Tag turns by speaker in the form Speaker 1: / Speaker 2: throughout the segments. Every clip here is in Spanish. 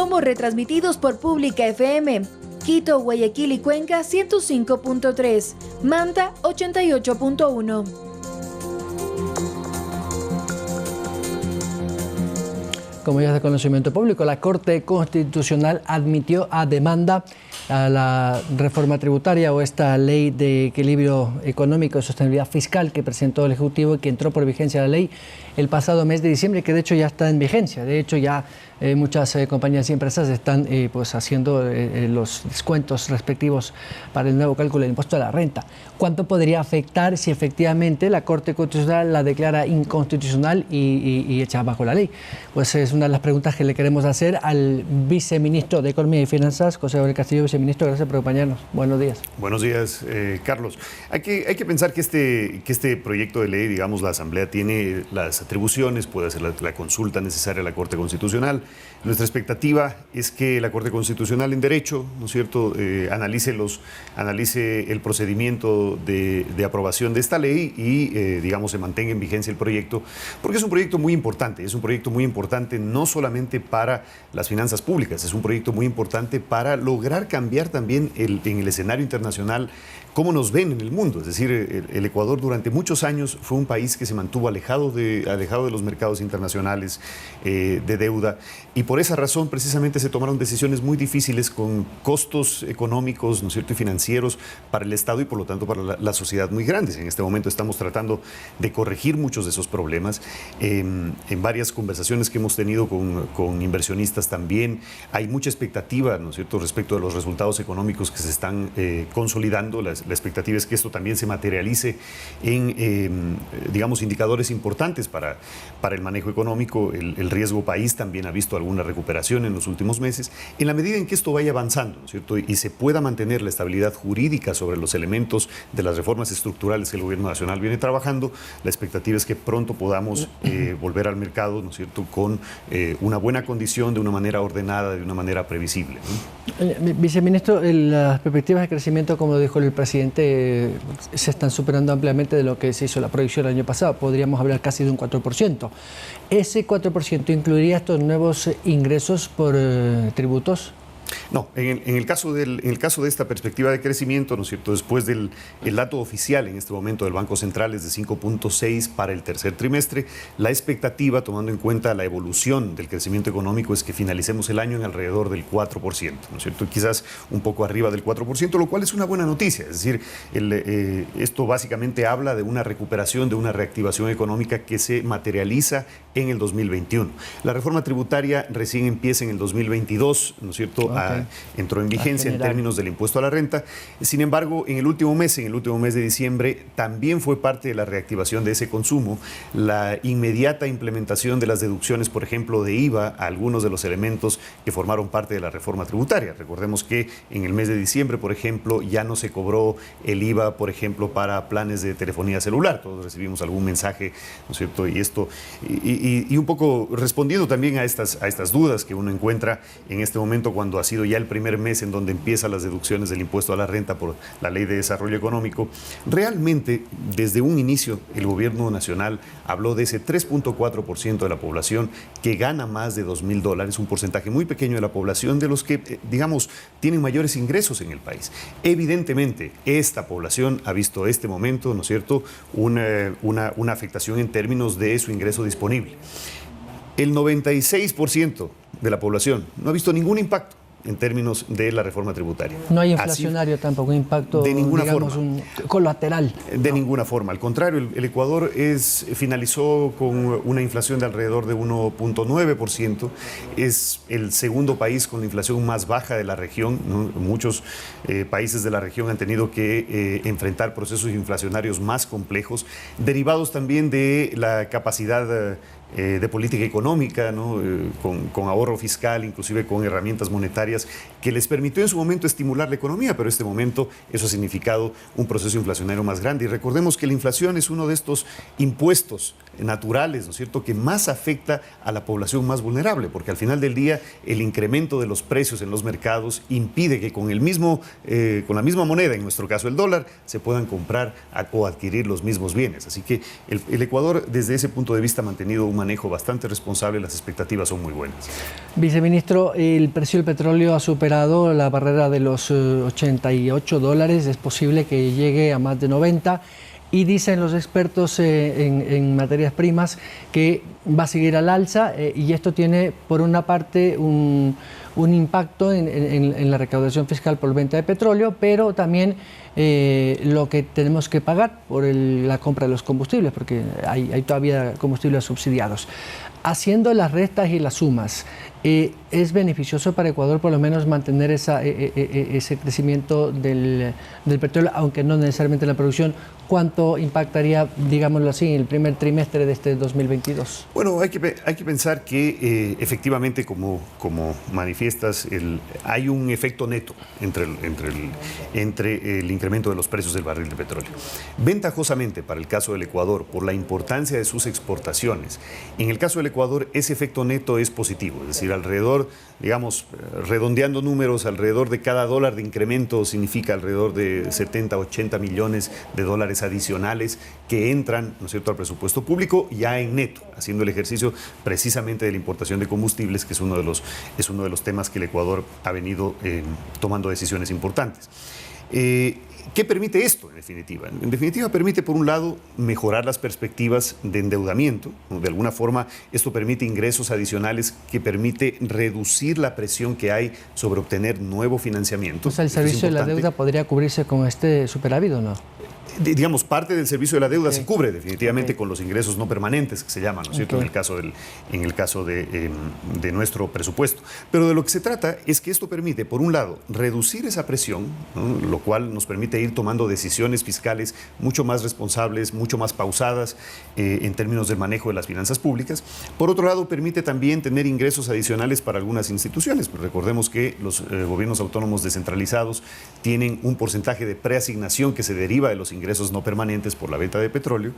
Speaker 1: Somos retransmitidos por Pública FM. Quito, Guayaquil y Cuenca 105.3, Manta 88.1.
Speaker 2: Como ya es de conocimiento público, la Corte Constitucional admitió a demanda a la reforma tributaria o esta ley de equilibrio económico y sostenibilidad fiscal que presentó el Ejecutivo y que entró por vigencia la ley el pasado mes de diciembre, que de hecho ya está en vigencia. De hecho ya muchas compañías y empresas están pues haciendo los descuentos respectivos para el nuevo cálculo del impuesto a la renta. ¿Cuánto podría afectar si efectivamente la Corte Constitucional la declara inconstitucional y echa bajo la ley? Pues es una de las preguntas que le queremos hacer al viceministro de Economía y Finanzas, José Gabriel Castillo. Viceministro, gracias por acompañarnos. Buenos días.
Speaker 3: Buenos días, Carlos. Hay que pensar que este proyecto de ley, digamos, la Asamblea tiene las atribuciones, puede hacer la consulta necesaria a la Corte Constitucional. Nuestra expectativa es que la Corte Constitucional en Derecho, ¿no es cierto?, analice el procedimiento de aprobación de esta ley y, digamos, se mantenga en vigencia el proyecto, porque es un proyecto muy importante. Es un proyecto muy importante no solamente para las finanzas públicas, es un proyecto muy importante para lograr cambiar también en el escenario internacional cómo nos ven en el mundo. Es decir, el Ecuador durante muchos años fue un país que se mantuvo alejado de los mercados internacionales de deuda, y por esa razón precisamente se tomaron decisiones muy difíciles con costos económicos, ¿no es cierto?, y financieros para el Estado y por lo tanto para la sociedad muy grandes. En este momento estamos tratando de corregir muchos de esos problemas. En varias conversaciones que hemos tenido con inversionistas también hay mucha expectativa, ¿no es cierto?, respecto de los resultados económicos que se están consolidando. La expectativa es que esto también se materialice en, digamos, indicadores importantes para el manejo económico. El riesgo país también ha visto alguna recuperación en los últimos meses. En la medida en que esto vaya avanzando, ¿no es cierto?, y se pueda mantener la estabilidad jurídica sobre los elementos de las reformas estructurales que el Gobierno Nacional viene trabajando, la expectativa es que pronto podamos volver al mercado, ¿no es cierto?, con una buena condición, de una manera ordenada, de una manera previsible, ¿no?
Speaker 2: Viceministro, las perspectivas de crecimiento, como dijo el presidente, se están superando ampliamente de lo que se hizo la proyección el año pasado. Podríamos hablar casi de un 4%. ¿Ese 4% incluiría estos nuevos ingresos por tributos?
Speaker 3: No, en el caso de esta perspectiva de crecimiento, ¿no es cierto?, después del dato oficial en este momento del Banco Central es de 5.6 para el tercer trimestre, la expectativa, tomando en cuenta la evolución del crecimiento económico, es que finalicemos el año en alrededor del 4%, ¿no es cierto?, quizás un poco arriba del 4%, lo cual es una buena noticia. Es decir, esto básicamente habla de una recuperación, de una reactivación económica que se materializa en el 2021. La reforma tributaria recién empieza en el 2022, ¿no es cierto?, entró en vigencia en términos del impuesto a la renta. Sin embargo, en el último mes de diciembre, también fue parte de la reactivación de ese consumo la inmediata implementación de las deducciones, por ejemplo, de IVA a algunos de los elementos que formaron parte de la reforma tributaria. Recordemos que en el mes de diciembre, por ejemplo, ya no se cobró el IVA, por ejemplo, para planes de telefonía celular. Todos recibimos algún mensaje, ¿no es cierto? Y esto, y un poco respondiendo también a estas dudas que uno encuentra en este momento cuando ha sido ya el primer mes en donde empiezan las deducciones del impuesto a la renta por la Ley de Desarrollo Económico. Realmente, desde un inicio, el Gobierno Nacional habló de ese 3.4% de la población que gana más de $2,000, un porcentaje muy pequeño de la población de los que, digamos, tienen mayores ingresos en el país. Evidentemente, esta población ha visto este momento, ¿no es cierto?, una afectación en términos de su ingreso disponible. El 96% de la población no ha visto ningún impacto en términos de la reforma tributaria.
Speaker 2: No hay inflacionario tampoco, impacto,
Speaker 3: de ninguna
Speaker 2: digamos,
Speaker 3: forma.
Speaker 2: Colateral.
Speaker 3: De ninguna forma. Al contrario, el Ecuador finalizó con una inflación de alrededor de 1.9%. Es el segundo país con la inflación más baja de la región, ¿no? Muchos países de la región han tenido que enfrentar procesos inflacionarios más complejos, derivados también de la capacidad de política económica, ¿no? Con ahorro fiscal, inclusive con herramientas monetarias que les permitió en su momento estimular la economía, pero en este momento eso ha significado un proceso inflacionario más grande. Y recordemos que la inflación es uno de estos impuestos naturales, ¿no es cierto?, que más afecta a la población más vulnerable, porque al final del día el incremento de los precios en los mercados impide que con la misma moneda, en nuestro caso el dólar, se puedan comprar o adquirir los mismos bienes. Así que el Ecuador, desde ese punto de vista, ha mantenido un manejo bastante responsable, las expectativas son muy buenas.
Speaker 2: Viceministro, el precio del petróleo ha superado la barrera de los $88, es posible que llegue a más de 90 y dicen los expertos en materias primas que va a seguir al alza y esto tiene por una parte un impacto en la recaudación fiscal por venta de petróleo, pero también lo que tenemos que pagar por la compra de los combustibles, porque hay todavía combustibles subsidiados. Haciendo las restas y las sumas, ¿es beneficioso para Ecuador por lo menos mantener ese crecimiento del petróleo, aunque no necesariamente en la producción? ¿Cuánto impactaría, digámoslo así, en el primer trimestre de este 2022?
Speaker 3: Bueno, hay que pensar que efectivamente, como manifiestas, hay un efecto neto entre el incremento de los precios del barril de petróleo. Ventajosamente, para el caso del Ecuador, por la importancia de sus exportaciones, en el caso del Ecuador ese efecto neto es positivo, es decir, alrededor, digamos, redondeando números, alrededor de cada dólar de incremento significa alrededor de 70, 80 millones de dólares adicionales que entran, ¿no es cierto?, al presupuesto público ya en neto, haciendo el ejercicio precisamente de la importación de combustibles, que es uno de los temas que el Ecuador ha venido tomando decisiones importantes. ¿Qué permite esto, en definitiva? En definitiva, permite, por un lado, mejorar las perspectivas de endeudamiento. De alguna forma, esto permite ingresos adicionales que permite reducir la presión que hay sobre obtener nuevo financiamiento.
Speaker 2: O sea, ¿el servicio de la deuda podría cubrirse con este superávit o no?
Speaker 3: Digamos, parte del servicio de la deuda se cubre definitivamente con los ingresos no permanentes, que se llaman, ¿no es cierto?, en el caso de nuestro presupuesto. Pero de lo que se trata es que esto permite, por un lado, reducir esa presión, ¿no?, lo cual nos permite ir tomando decisiones fiscales mucho más responsables, mucho más pausadas en términos del manejo de las finanzas públicas. Por otro lado, permite también tener ingresos adicionales para algunas instituciones. Recordemos que los gobiernos autónomos descentralizados tienen un porcentaje de preasignación que se deriva de los ingresos no permanentes por la venta de petróleo.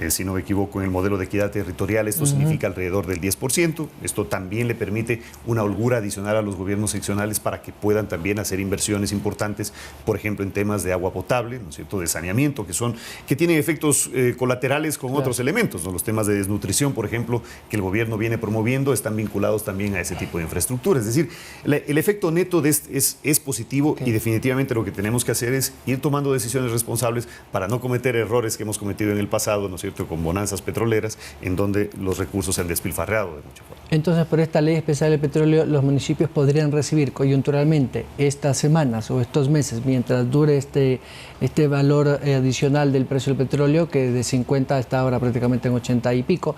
Speaker 3: Si no me equivoco, en el modelo de equidad territorial esto significa alrededor del 10%. Esto también le permite una holgura adicional a los gobiernos seccionales para que puedan también hacer inversiones importantes, por ejemplo, en temas de agua potable, ¿no es cierto?, de saneamiento, que tienen efectos colaterales con otros elementos, ¿no? Los temas de desnutrición, por ejemplo, que el gobierno viene promoviendo, están vinculados también a ese tipo de infraestructura. Es decir, el efecto neto es positivo y definitivamente lo que tenemos que hacer es ir tomando decisiones responsables para no cometer errores que hemos cometido en el pasado, ¿no es cierto?, con bonanzas petroleras, en donde los recursos se han despilfarreado de mucha forma.
Speaker 2: Entonces, por esta ley especial del petróleo, los municipios podrían recibir coyunturalmente estas semanas o estos meses, mientras dure este valor adicional del precio del petróleo, que de 50 está ahora prácticamente en 80 y pico,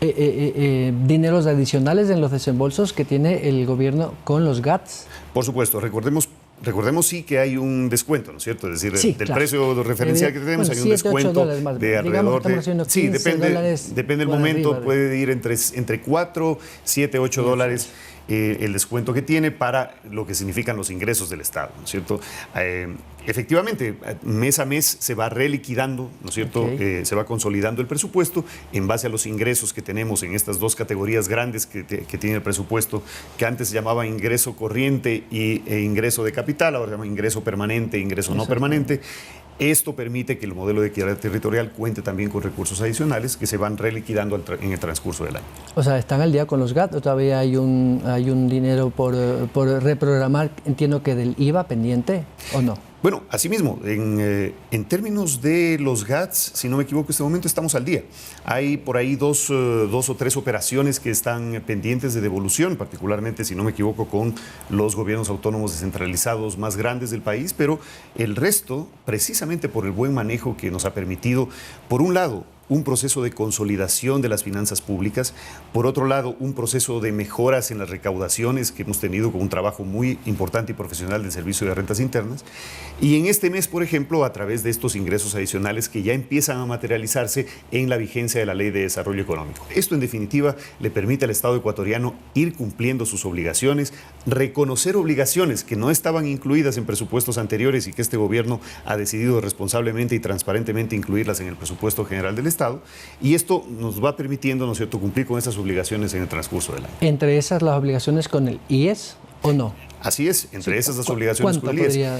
Speaker 2: dineros adicionales en los desembolsos que tiene el gobierno con los GATS.
Speaker 3: Por supuesto, recordemos sí que hay un descuento, ¿no es cierto? Es decir, del
Speaker 2: claro,
Speaker 3: precio referencial que tenemos, hay un descuento de alrededor de... Sí, depende del momento, arriba, puede ir entre 4, 7, 8 dólares el descuento que tiene para lo que significan los ingresos del Estado, ¿no es cierto? Efectivamente, mes a mes se va reliquidando, ¿no es cierto? Se va consolidando el presupuesto en base a los ingresos que tenemos en estas dos categorías grandes que tiene el presupuesto, que antes se llamaba ingreso corriente e ingreso de capital, ahora se llama ingreso permanente e ingreso no permanente. Esto permite que el modelo de equidad territorial cuente también con recursos adicionales que se van reliquidando en el transcurso del año. O sea,
Speaker 2: ¿están al día con los GAT o todavía hay un dinero por reprogramar, entiendo que del IVA pendiente o no?
Speaker 3: Bueno, asimismo, en términos de los GATS, si no me equivoco, en este momento estamos al día. Hay por ahí dos o tres operaciones que están pendientes de devolución, particularmente, si no me equivoco, con los gobiernos autónomos descentralizados más grandes del país, pero el resto, precisamente por el buen manejo que nos ha permitido, por un lado, un proceso de consolidación de las finanzas públicas, por otro lado, un proceso de mejoras en las recaudaciones que hemos tenido con un trabajo muy importante y profesional del Servicio de Rentas Internas, y en este mes, por ejemplo, a través de estos ingresos adicionales que ya empiezan a materializarse en la vigencia de la Ley de Desarrollo Económico. Esto, en definitiva, le permite al Estado ecuatoriano ir cumpliendo sus obligaciones, reconocer obligaciones que no estaban incluidas en presupuestos anteriores y que este gobierno ha decidido responsablemente y transparentemente incluirlas en el presupuesto general del Estado, y esto nos va permitiendo, ¿no es cierto?, cumplir con esas obligaciones en el transcurso del año.
Speaker 2: Entre esas, las obligaciones con el IES ¿O no?
Speaker 3: Así es, entre esas las obligaciones
Speaker 2: ¿Cuánto podría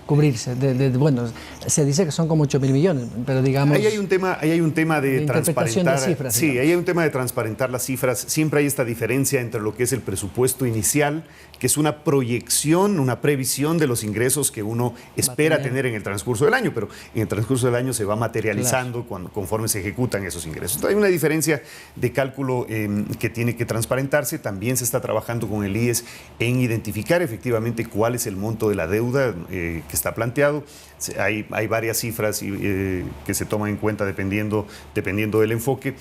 Speaker 2: cubrirse? Bueno, se dice que son como 8.000 millones, pero digamos...
Speaker 3: Ahí hay un tema de transparentar.
Speaker 2: De cifras,
Speaker 3: sí, ahí hay un tema de transparentar las cifras. Siempre hay esta diferencia entre lo que es el presupuesto inicial, que es una proyección, una previsión de los ingresos que uno espera tener en el transcurso del año, pero en el transcurso del año se va materializando conforme se ejecutan esos ingresos. Entonces hay una diferencia de cálculo que tiene que transparentarse. También se está trabajando con el IES en identificar efectivamente cuál es el monto de la deuda que está planteado. Hay varias cifras que se toman en cuenta dependiendo del enfoque.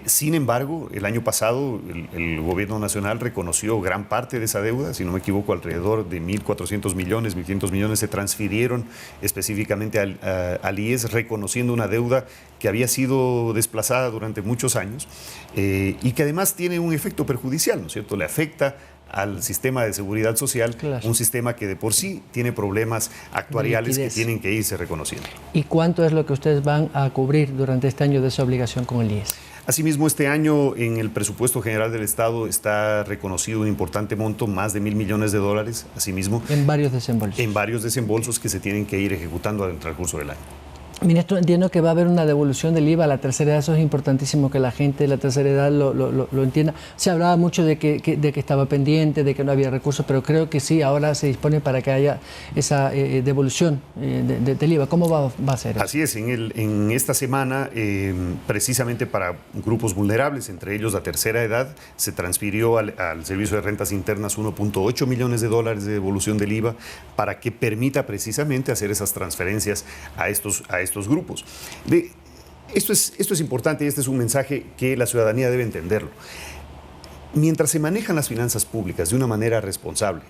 Speaker 3: Sin embargo, el año pasado el gobierno nacional reconoció gran parte de esa deuda, si no me equivoco, alrededor de 1.400 millones, 1.500 millones se transfirieron específicamente al IES, reconociendo una deuda que había sido desplazada durante muchos años y que además tiene un efecto perjudicial, ¿no es cierto? Le afecta al sistema de seguridad social, un sistema que de por sí tiene problemas actuariales que tienen que irse reconociendo.
Speaker 2: ¿Y cuánto es lo que ustedes van a cubrir durante este año de esa obligación con el IES?
Speaker 3: Asimismo, este año en el presupuesto general del Estado está reconocido un importante monto, más de $1.000 millones, asimismo.
Speaker 2: En varios desembolsos.
Speaker 3: En varios desembolsos que se tienen que ir ejecutando al transcurso del año.
Speaker 2: Ministro, entiendo que va a haber una devolución del IVA a la tercera edad. Eso es importantísimo que la gente de la tercera edad lo entienda. Se hablaba mucho de que estaba pendiente, de que no había recursos, pero creo que sí, ahora se dispone para que haya esa devolución del IVA. ¿Cómo va a ser eso?
Speaker 3: Así es, en esta semana, precisamente para grupos vulnerables, entre ellos la tercera edad, se transfirió al Servicio de Rentas Internas $1.8 millones de devolución del IVA para que permita precisamente hacer esas transferencias a estos grupos. Esto es importante y este es un mensaje que la ciudadanía debe entenderlo. Mientras se manejan las finanzas públicas de una manera responsable,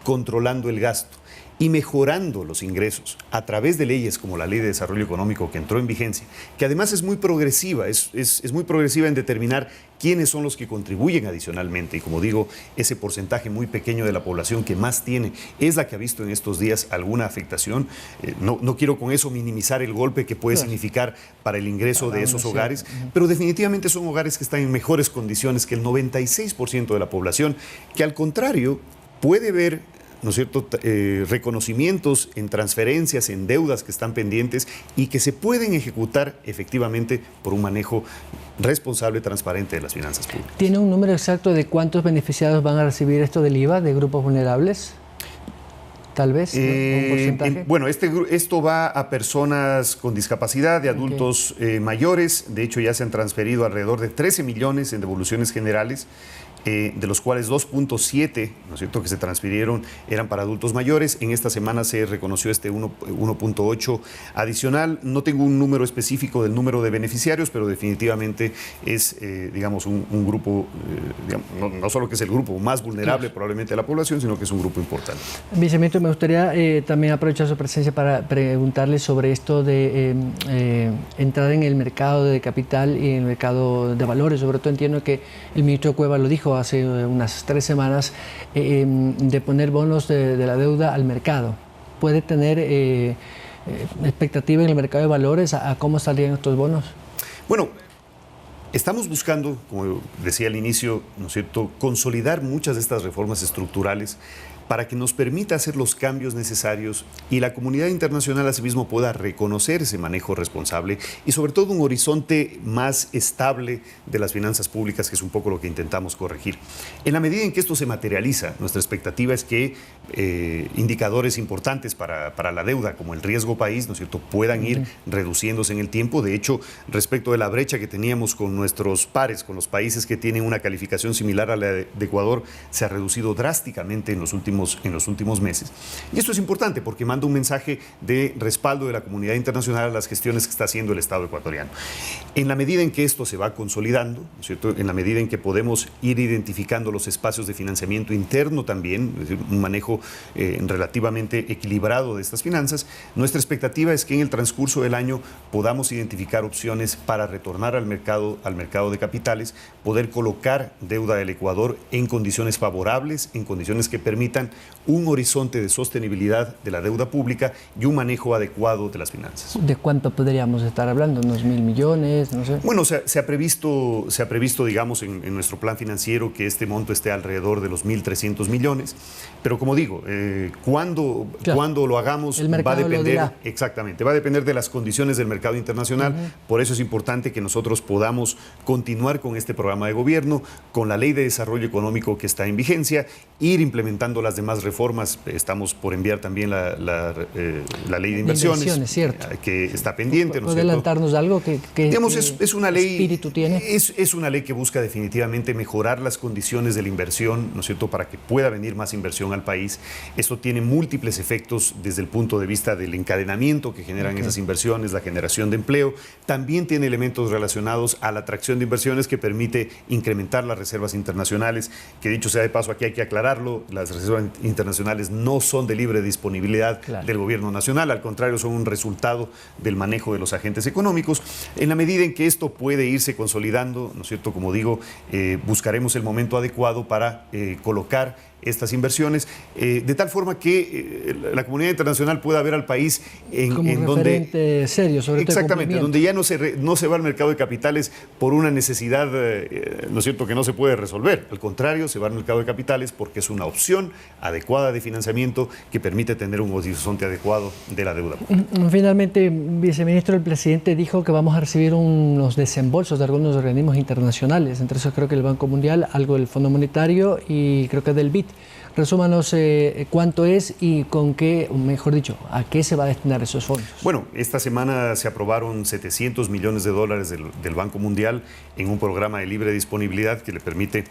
Speaker 3: controlando el gasto y mejorando los ingresos a través de leyes como la Ley de Desarrollo Económico que entró en vigencia, que además es muy progresiva, es muy progresiva en determinar quiénes son los que contribuyen adicionalmente. Y como digo, ese porcentaje muy pequeño de la población que más tiene es la que ha visto en estos días alguna afectación. No quiero con eso minimizar el golpe que puede significar para el ingreso de esos hogares, pero definitivamente son hogares que están en mejores condiciones que el 96% de la población, que al contrario puede ver, ¿no es cierto?, reconocimientos en transferencias, en deudas que están pendientes y que se pueden ejecutar efectivamente por un manejo responsable, transparente de las finanzas públicas.
Speaker 2: ¿Tiene un número exacto de cuántos beneficiados van a recibir esto del IVA de grupos vulnerables? Tal vez, ¿no? ¿Un porcentaje?
Speaker 3: Bueno, esto va a personas con discapacidad, de adultos mayores. De hecho, ya se han transferido alrededor de 13 millones en devoluciones generales, de los cuales 2.7, ¿no es cierto?, que se transfirieron eran para adultos mayores. En esta semana se reconoció 1.8 adicional. No tengo un número específico del número de beneficiarios, pero definitivamente es, digamos, un grupo, digamos, no solo que es el grupo más vulnerable probablemente de la población, sino que es un grupo importante.
Speaker 2: Viceministro, me gustaría también aprovechar su presencia para preguntarle sobre esto de entrar en el mercado de capital y en el mercado de valores. Sobre todo entiendo que el ministro Cueva lo dijo hace unas 3 semanas, de poner bonos de la deuda al mercado. ¿Puede tener expectativa en el mercado de valores a cómo saldrían estos bonos?
Speaker 3: Bueno, estamos buscando, como decía al inicio, ¿no es cierto?, consolidar muchas de estas reformas estructurales para que nos permita hacer los cambios necesarios y la comunidad internacional asimismo pueda reconocer ese manejo responsable y sobre todo un horizonte más estable de las finanzas públicas, que es un poco lo que intentamos corregir. En la medida en que esto se materializa, nuestra expectativa es que indicadores importantes para la deuda, como el riesgo país, ¿no es cierto?, puedan ir reduciéndose en el tiempo. De hecho, respecto de la brecha que teníamos con nuestros pares, con los países que tienen una calificación similar a la de Ecuador, se ha reducido drásticamente en los últimos meses. Y esto es importante porque manda un mensaje de respaldo de la comunidad internacional a las gestiones que está haciendo el Estado ecuatoriano. En la medida en que esto se va consolidando, ¿no es cierto?, en la medida en que podemos ir identificando los espacios de financiamiento interno también, es decir, un manejo relativamente equilibrado de estas finanzas, nuestra expectativa es que en el transcurso del año podamos identificar opciones para retornar al mercado de capitales, poder colocar deuda del Ecuador en condiciones favorables, en condiciones que permitan tengan un horizonte de sostenibilidad de la deuda pública y un manejo adecuado de las finanzas.
Speaker 2: ¿De cuánto podríamos estar hablando? ¿Unos 1.000 millones? No sé.
Speaker 3: Bueno, se ha previsto, digamos, en nuestro plan financiero que este monto esté alrededor de los 1.300 millones. Pero como digo, cuando lo hagamos va a depender, exactamente, va a depender de las condiciones del mercado internacional. Por eso es importante que nosotros podamos continuar con este programa de gobierno, con la ley de desarrollo económico que está en vigencia, ir implementando las demás reformas. Estamos por enviar también la ley de inversiones,
Speaker 2: cierto,
Speaker 3: que está pendiente.
Speaker 2: ¿Puede adelantarnos algo?
Speaker 3: Digamos, es una ley,
Speaker 2: espíritu tiene?
Speaker 3: Es una ley que busca definitivamente mejorar las condiciones de la inversión, ¿no es cierto?, para que pueda venir más inversión al país. Esto tiene múltiples efectos desde el punto de vista del encadenamiento que generan esas inversiones, la generación de empleo. También tiene elementos relacionados a la atracción de inversiones que permite incrementar las reservas internacionales, que dicho sea de paso, aquí hay que aclararlo, las reservas internacionales no son de libre disponibilidad del gobierno nacional, al contrario, son un resultado del manejo de los agentes económicos. En la medida en que esto puede irse consolidando, ¿no es cierto?, como digo, buscaremos el momento adecuado para colocar estas inversiones, de tal forma que la comunidad internacional pueda ver al país en donde
Speaker 2: serio, sobre todo
Speaker 3: exactamente, donde ya no se va al mercado de capitales por una necesidad, ¿no es cierto?, que no se puede resolver. Al contrario, se va al mercado de capitales porque es una opción adecuada de financiamiento que permite tener un horizonte adecuado de la deuda pública.
Speaker 2: Finalmente, viceministro, el presidente dijo que vamos a recibir unos desembolsos de algunos organismos internacionales, entre esos creo que el Banco Mundial, algo del Fondo Monetario y creo que del BID. Resúmanos cuánto es y con qué, mejor dicho, a qué se va a destinar esos fondos.
Speaker 3: Bueno, esta semana se aprobaron $700 millones del Banco Mundial en un programa de libre disponibilidad que le permite,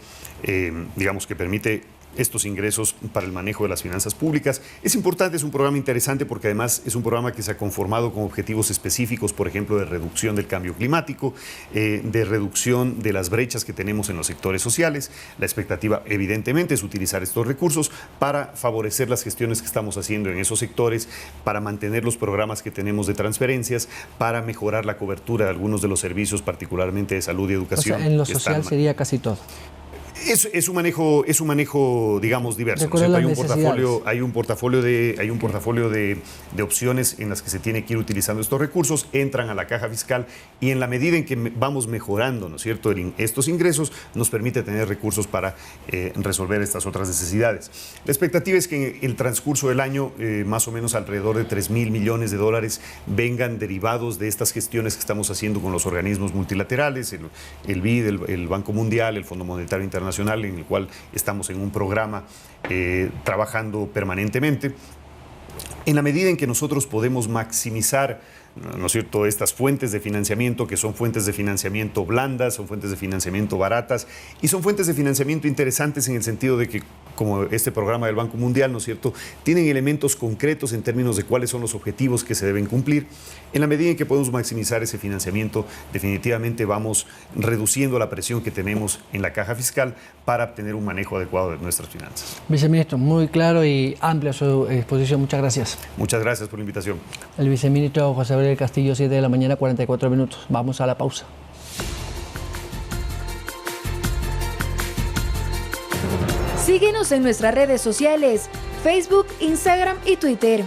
Speaker 3: permite estos ingresos para el manejo de las finanzas públicas. Es importante, es un programa interesante porque además es un programa que se ha conformado con objetivos específicos, por ejemplo, de reducción del cambio climático, de reducción de las brechas que tenemos en los sectores sociales. La expectativa, evidentemente, es utilizar estos recursos para favorecer las gestiones que estamos haciendo en esos sectores, para mantener los programas que tenemos de transferencias, para mejorar la cobertura de algunos de los servicios, particularmente de salud y educación.
Speaker 2: O sea, en lo social sería casi todo.
Speaker 3: Es un manejo, digamos, diverso. Hay un portafolio de opciones en las que se tiene que ir utilizando estos recursos, entran a la caja fiscal y en la medida en que vamos mejorando, ¿no es cierto?, estos ingresos, nos permite tener recursos para resolver estas otras necesidades. La expectativa es que en el transcurso del año, más o menos alrededor de $3.000 millones vengan derivados de estas gestiones que estamos haciendo con los organismos multilaterales, el BID, el Banco Mundial, el Fondo Monetario Internacional, en el cual estamos en un programa trabajando permanentemente. En la medida en que nosotros podemos maximizar, ¿no es cierto?, estas fuentes de financiamiento, que son fuentes de financiamiento blandas, son fuentes de financiamiento baratas y son fuentes de financiamiento interesantes en el sentido de que, como este programa del Banco Mundial, ¿no es cierto?, tienen elementos concretos en términos de cuáles son los objetivos que se deben cumplir. En la medida en que podemos maximizar ese financiamiento, definitivamente vamos reduciendo la presión que tenemos en la caja fiscal para obtener un manejo adecuado de nuestras finanzas.
Speaker 2: Viceministro, muy claro y amplia su exposición. Muchas gracias.
Speaker 3: Muchas gracias por la invitación.
Speaker 2: El viceministro José Gabriel Castillo, 7 de la mañana, 44 minutos. Vamos a la pausa.
Speaker 1: Síguenos en nuestras redes sociales, Facebook, Instagram y Twitter.